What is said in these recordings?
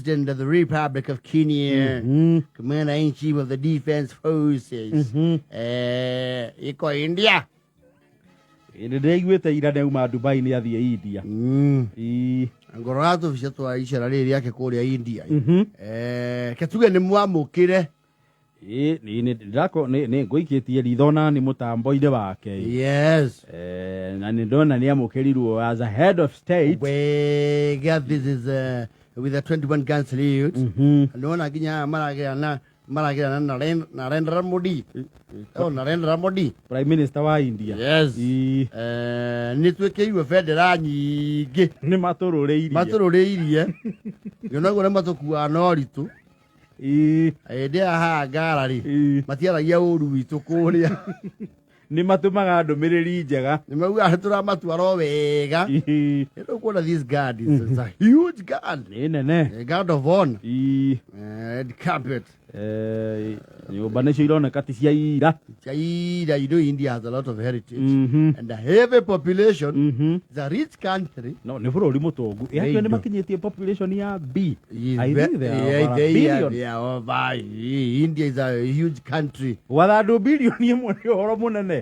President of the Republic of Kenya, Commander-in-Chief of the Defense Forces, iko India. Nĩndaiguĩte ira neuma Dubai nĩ athiĩ India. Ngoro yatu cia icera rĩrĩ yake kũrĩa India. Ketuge nĩ mwamũkĩre. Nĩ ngũikĩtie ritho na nĩ mũtambo-inĩ wake. Yes. Na nĩ ndona nĩ amũkĩrirwo as a head of state. This is with a 21 gun salute. Ndona nginya maragĩrana Narendra Modi. Narendra Modi, Prime Minister wa India. Yes. Nĩ twĩkĩirwo bendera nyingĩ. Nĩ matũrũrĩirie. Yonaguo nĩ matũkuaga na ũritũ. Hĩndĩ haha ngara rĩ matiaragia ũru witũ kũrĩa. Nĩ matũmaga ndũmĩrĩri njega. Nĩ maugaga tũramatwara wega. Kuona this guard is a huge guard. Nĩ nene. A guard of honor. Red carpet. Nyũmba nĩcio ironeka ti cia ira. You know India has a lot of heritage and a heavy population. It's a rich country. No, nĩ bũrũri mũtongu. Nĩ makinyĩtie population ya B. I think they are over. India is a huge country. Wathandũ birioni ĩmwe nĩ ũhoro mũnene.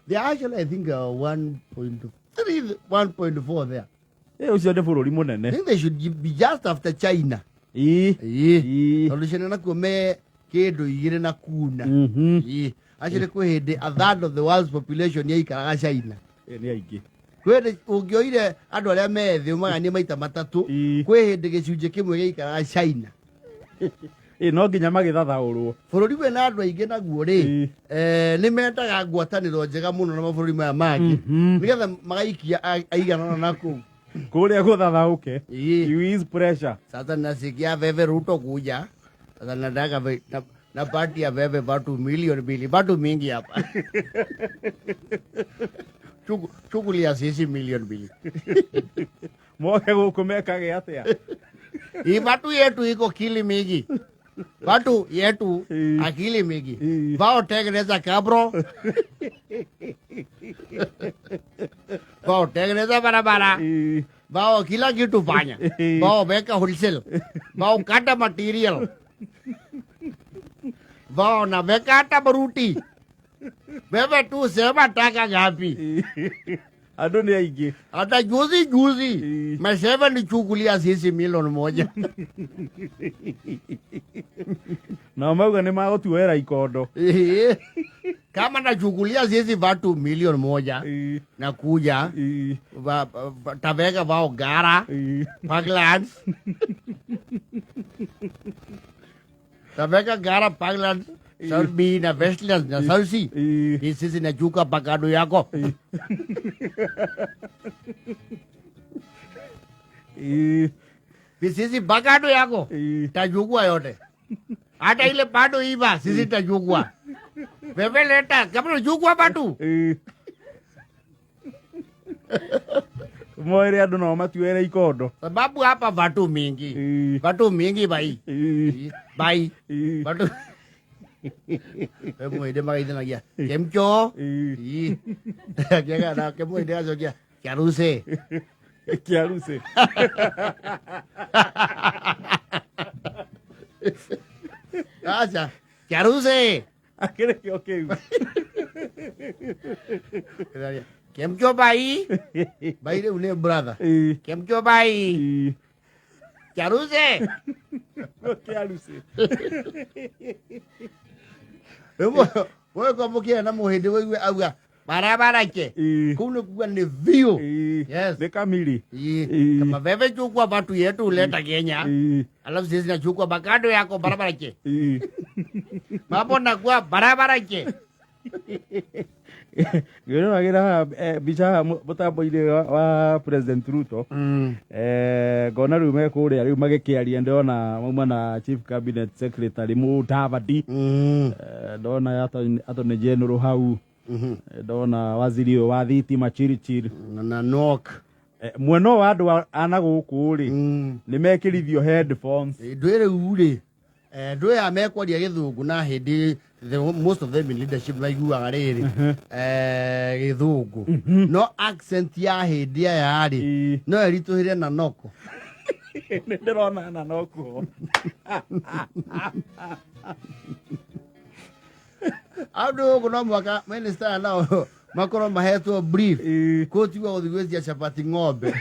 They are actually, I think, 1.3, 1.4 there. Ũcio nĩ bũrũri mũnene. I think they should be just after China. Tondũ nakuo me kĩndũ igĩrĩ na kuna. Actually kwĩ hĩndĩ a third of the world's population yaikaraga China. Nĩ aingĩ. Kwĩ hĩndĩ ũngĩoire andũ arĩa me thĩ ũmaganie maita matatũ. Kwĩ hĩndĩ gĩcunjĩ kĩmwe gĩaikaraga China. No nginya magĩthathaũrwo. Bũrũri wĩna andũ aingĩ naguo rĩ nĩ mendaga ngwatanĩro njega mũno na mabũrũri maya mangĩ nĩgetha magaikia aiganana na kũu. Kũrĩa gũthathaũke. You is pressure. Sasa nasikia Veve Ruto kuja. Sasa nataka na party ya Veve watu milioni mbili. Watu mingi hapa. Shughuli ya sisi milioni mbili. Moke gũkũmekage atĩa. Watu yetu iko kili mingi. Watu yetu akili mingi. Wao tengeneza kabro. Wao tengeneza barabara. Wao kila kitu fanya. Wao weka wholesale. Wao kata material. Wao na weka hata baruti. Wewe tu sema taka ngapi. Andũ nĩ aingĩ. Hata juzi mesema nichukulia sisi milioni moja. Na mauga nĩ magũtuoera ikondo. Kama nachukulia sisi watu milioni moja na kuja taweka wao gara Parklands. Taweka gara Parklands South B na Westlands na South C. Sisi nachuka pakado yako. Sisi pakado yako tajukua yote. Hata ile bado iba sisi tajukua. Wewe leta kama unajukua bado. Moire andũ no matuere ikondo. Sababu hapa watu mingi. Watu mingi bai. Bai. Watu Kemu ide magaithanagia. Kemcho. Kiaga na kemu ide azokia. Kiaruse. Kiaruse. Acha. Kiaruse. Akere kĩo kĩu. Kemcho bai. Bai rĩu nĩ brother. Kemcho bai. Kiaruse. Kiaruse. Wewe kwa mkia na muhindi wewe auga barabara ke. Kule kuwa ni view. Yes. Ni kamili. Kama wewe chukua watu yetu uleta Kenya. Alafu sisi nachukua bakado yako barabara ke. Mambo nakuwa barabara ke. Gero nagira bicha mũtambo-inĩ wa President Ruto. Ngona rĩu me kũrĩa rĩu magĩkĩaria ndona mauma na Chief Cabinet Secretary Mudavadi. Ndona Attorney General hau. Ndona waziri wa thitima Chirichiri na Nok. Mweno wa andũ ana gũkũ rĩ nĩ mekĩrithio headphones. Ndwĩre urĩ. Ndwĩra mekwaria gĩthũngũ na hĩndĩ most of them in leadership maiguaga rĩrĩ gĩthũngũ no accent ya hĩndĩ aya rĩ no eritũhĩre na noko. Ndirona na nokuo. Ado kuna mwaka Maminista nao makoro mahetwo brief koti wa udhiwezi chapati ng'ombe.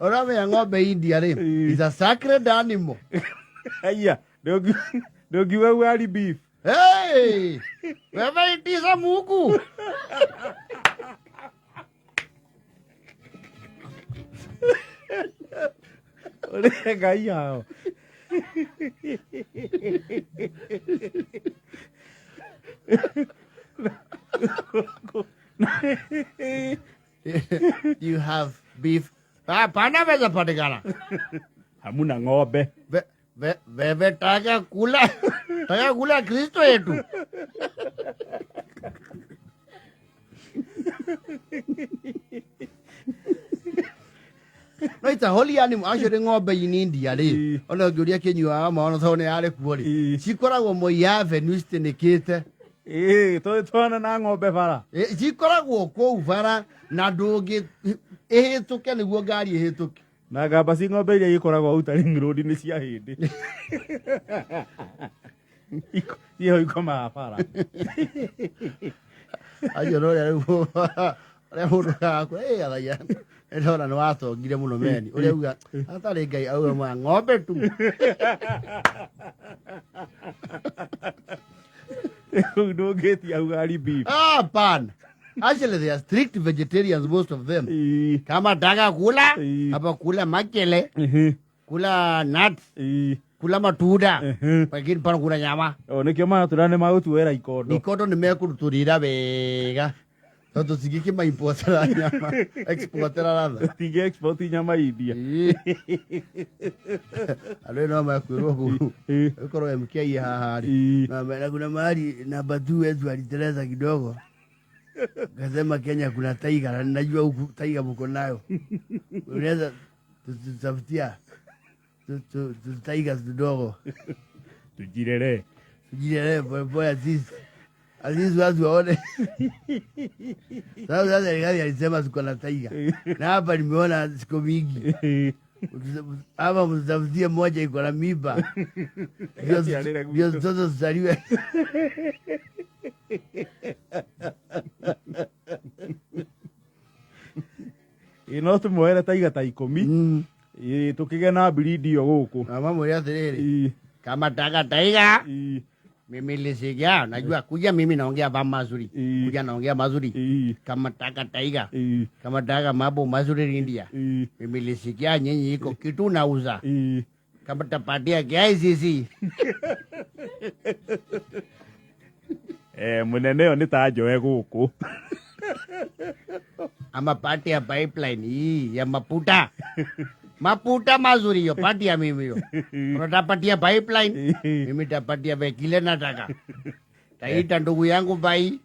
Orame ya ng'ombe India is a sacred animal. Aya, dogi wa Ugali beef. Hey! Wewe itiza Mungu. Ole gaiao. You have beef. Pana veza patikana. Hamuna ng'ombe. Wewe taka kula Kristo yetu. No, it's a holy animal. Actually, ng'ombe in India, ona ngiuria kinyua maona thone yare kuori. Cikoragwo Moi Avenue stinikite. Twana na ng'ombe bara. Cikoragwo kũu bara na ndũngĩ ihĩtũke nĩguo ngari ihĩtũke. Na gamba ci ng'ombe iria ikoragwo Outer Road nĩ cia hindi. Iyo ikoma bara. Ayo no rĩu mũndũ kakwa athaia ndona nĩ watongire mũno meni ũrĩa uga atarĩ Ngai auga mwa ng'ombe tu. Ndũngĩtia Ugali beef. Pan. Actually, they are strict vegetarians, most of them. Kama taka kula, hapa kula makele, kula nuts, kula matunda, lakini pana kula nyama. Nikio matunda nĩ magũtuĩra ikondo. Ikondo nĩ mekũrutũrĩra wega. Tondũ cigĩkĩ maimportera nyama, exportera rather. Tige export nyama India. Alwe no makwĩrwo kũu. Ũkorwo MK haha rĩ. Na kuna mahali namba 2 wetu aliteleza kidogo. Kasema Kenya kuna taiga na najua huku taiga mko nayo. Unaweza tutafutia taiga kidogo. Tujirere Boy Aziz watu waone. Sasa serikali alisema tuko na taiga. Na hapa nimeona siko mingi. Hapa mtafutie moja iko na miba. Ndio zote zaliwe. No tũmuoere taiga ta 10 tũkĩgĩa na breed iyo gũkũ. Mamwĩre atĩrĩrĩ, kama taka taiga mimi lisikia, najua kuja mimi naongea mazuri, kuja naongea mazuri. Kama taka taiga, kama taka mambo mazuri India, mimi lisikia nyinyi iko kitu nauza, kama tapatia KICC. Munene ũyũ nĩ ta njoe gũkũ. Ama pati ya pipeline hii ya mafuta. Mafuta mazuri yo, pati ya mimi yo. Unatapatia pipeline, mimi tapatia kile nataka. Taita ndugu yangu bai.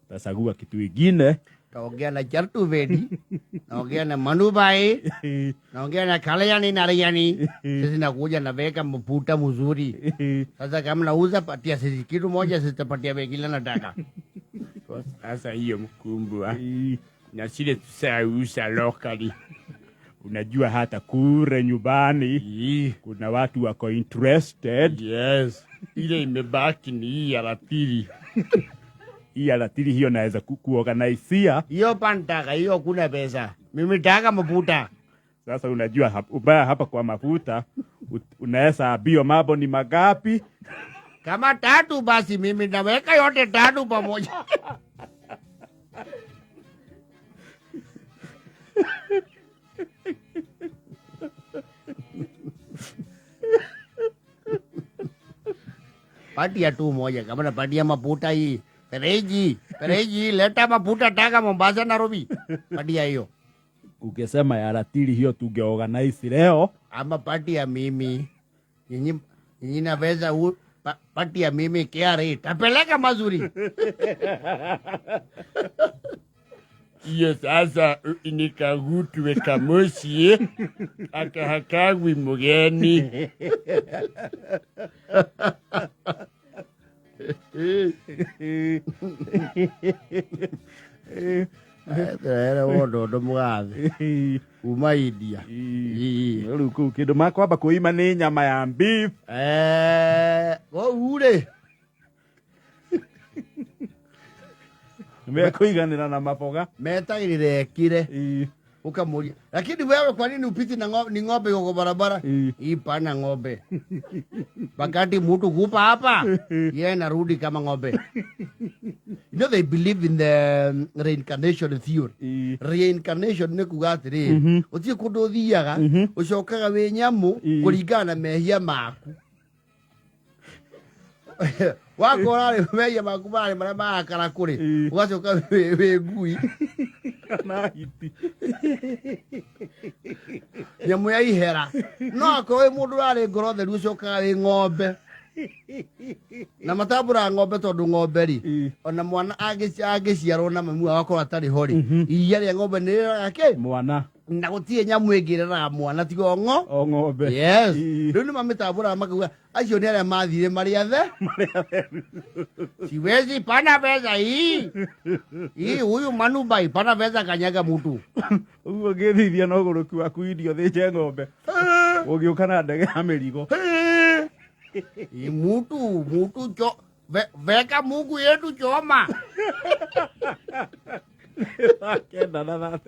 Tasagua kitu ingine. Taongea na Chartu Vedi, naongea na Manu bai, naongea na Kalayani Narayani. Sisi nakuja na weka mafuta mzuri. Sasa kama nauza patia sisi kitu moja, sisi tapatia kile nataka. Sasa hiyo mkumbwa. Na sile tusauza locally. Unajua hata kure nyumbani kuna watu wako interested. Yes. Ile imebaki ni hii ya la pili. Hii ya la pili hiyo naweza kuorganize. Hiyo pantaka hiyo kuna pesa. Mimi taka mafuta. Sasa unajua ubaya hapa kwa mafuta unaweza bio mambo ni magapi? Kama 3 basi mimi naweka yote 3 pamoja. Patia tu moja, kama napatia mafuta hii. Pereji, leta mafuta taka Mombasa Nairobi. Patia hiyo. Ukisema ya ratili hiyo tungeorganize leo. Ama patia mimi. Nyinyi naweza patia mimi KRA. Tapeleka mazuri. Iyo sasa nikagutwe kamoshi akahakagwi mugeni. Era wondo ndo mugathe uma India riu kuu kindu makwamba kuima ni nyama ya beef ure mekuiganira na maboga metagirire ekire ukamuria, lakini wewe kwa nini upiti na ng'ombe, ni ng'ombe yuko barabara hii? Pana ng'ombe wakati mtu kupa hapa yeye narudi kama ng'ombe. You know they believe in the reincarnation theory. Reincarnation ni kuga atiri utie kundu thiaga ucokaga wi nyamu kuringana na mehia maku. Wakora ri mehia maku mari maria makara kuri ugacoka wi ngui kana hiti nyamu ya ihera no akorwo mundu rari ngoro theru ucokaga wi ng'ombe na matambura ng'ombe tondu ng'ombe ri ona mwana agiciarwo na mamu agakorwo atari ho ri iria ria ng'ombe ni rĩraga mwana na gutie nyamu ingiriraga mwana tiga o ng'ombe. Yes, riu ni mamitambura makauga acio ni aria mathire maria the siwezi pana pesa hii huyu Manubai pana pesa kanyaga mutu uguo ngithithia no guruki waku idio thije ng'ombe ugiuka na ndege ya mirigo mutu cho veka Mungu yetu choma kenda na